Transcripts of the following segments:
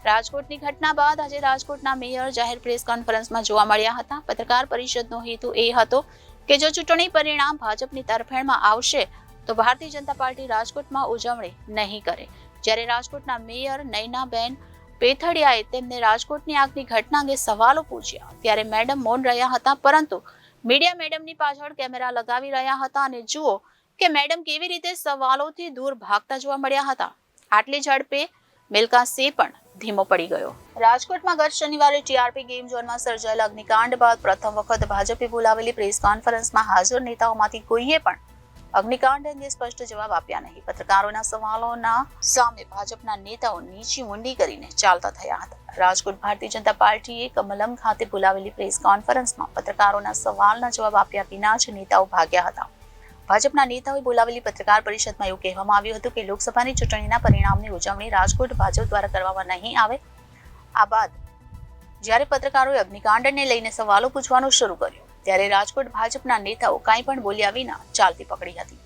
રાજકોટની ઘટના બાદ આજે રાજકોટના મેયર જાહેર પ્રેસ કોન્ફરન્સમાં જોવા મળ્યા હતા। પત્રકાર પરિષદનો હેતુ એ હતો કે જો ચૂંટણી પરિણામ ભાજપની તરફેણમાં આવશે તો ભારતીય જનતા પાર્ટી રાજકોટમાં ઉજવણી નહીં કરે। જ્યારે રાજકોટના મેયર નયનાબેન પેથડિયાએ તેમને રાજકોટની આગની ઘટના અંગે સવાલો પૂછ્યા ત્યારે મેડમ મૌન રહ્યા હતા, પરંતુ મીડિયા મેડમની પાછળ કેમેરા લગાવી રહ્યા હતા અને જુઓ કે મેડમ કેવી રીતે સવાલોથી દૂર ભાગતા જોવા મળ્યા હતા। આટલી ઝડપે મિલ્કા સિંહ પણ ધીમો પડી ગયો। રાજકોટમાં ગત શનિવારે ટીઆરપી ગેમ ઝોનમાં સર્જાયેલા અગ્નિકાંડ બાદ પ્રથમ વખત ભાજપે બોલાવેલી પ્રેસ કોન્ફરન્સમાં હાજર નેતાઓમાંથી કોઈએ પણ અગ્નિકાંડ અંગે સ્પષ્ટ જવાબ આપ્યા નહીં। પત્રકારોના સવાલોના સામે ભાજપના નેતાઓ નીચી મુંડી કરીને ચાલતા થયા હતા। રાજકોટ ભારતીય જનતા પાર્ટીએ કમલમ ખાતે બોલાવેલી પ્રેસ કોન્ફરન્સમાં પત્રકારોના સવાલના જવાબ આપ્યા વિના જ નેતાઓ ભાગ્યા હતા। ભાજપના નેતાઓએ બોલાવેલી પત્રકાર પરિષદમાં એવું કહેવામાં આવ્યું હતું કે લોકસભાની ચૂંટણીના પરિણામની ઉજવણી રાજકોટ ભાજપ દ્વારા કરવામાં નહીં આવે। આ બાદ જ્યારે પત્રકારોએ અગ્નિકાંડને લઈને સવાલો પૂછવાનું શરૂ કર્યું ત્યારે રાજકોટ ભાજપના નેતાઓ કાંઈ પણ બોલ્યા વિના ચાલતી પકડી હતી।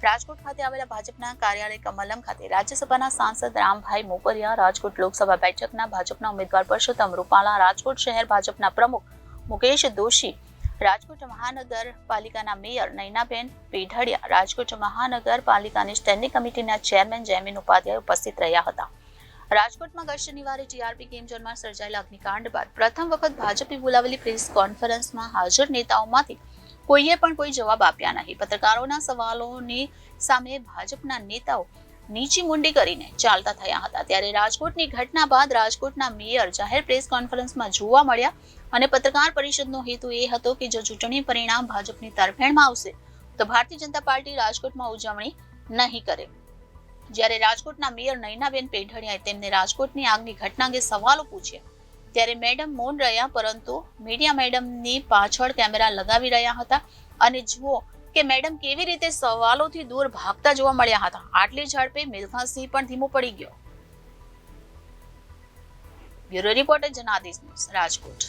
રાજકોટ ખાતે આવેલા ભાજપના કાર્યાલય કમલમ ખાતે રાજ્યસભાના સાંસદ રામભાઈ મોપરિયા, રાજકોટ લોકસભા બેઠકના ભાજપના ઉમેદવાર પરસોત્તમ રૂપાલા, રાજકોટ શહેર ભાજપના પ્રમુખ મુકેશ દોશી, રાજકોટ મહાનગરપાલિકાના મેયર નયનાબેન પેઢડિયા, રાજકોટ મહાનગરપાલિકાની સ્ટેન્ડિંગ કમિટીના ચેરમેન જયમીન ઉપાધ્યાય ઉપસ્થિત રહ્યા હતા। રાજકોટમાં ગત શનિવારે ટીઆરપી ગેમ ઝોનમાં સર્જાયેલા અગ્નિકાંડ બાદ પ્રથમ વખત ભાજપે બોલાવેલી પ્રેસ કોન્ફરન્સમાં હાજર નેતાઓમાંથી કોઈએ પણ કોઈ જવાબ આપ્યા નહીં। પત્રકારોના સવાલોની સામે ભાજપના નેતાઓ નીચી મુંડી કરીને ચાલતા થયા હતા। ત્યારે રાજકોટની ઘટના બાદ રાજકોટના મેયર જાહેર પ્રેસ કોન્ફરન્સમાં જોવા મળ્યા અને પત્રકાર પરિષદનો હેતુ એ હતો કે જો ચૂંટણી પરિણામ ભાજપની તરફેણમાં આવશે તો ભારતીય જનતા પાર્ટી રાજકોટમાં ઉજવણી નહીં કરે। જ્યારે રાજકોટના મેયર નયનાબેન પેઢડિયાએ તેમને રાજકોટની આગની ઘટના અંગે સવાલો પૂછ્યા ત્યારે મેડમ મૌન રહ્યા, પરંતુ મીડિયા મેડમની પાછળ કેમેરા લગાવી રહ્યા હતા અને જુઓ કે મેડમ કેવી રીતે સવાલોથી દૂર ભાગતા જોવા મળ્યા હતા। આટલી ઝડપે મિલ્કા સિંહ પણ ધીમો પડી ગયો। Bureau reporter Janadesh news, Rajkot.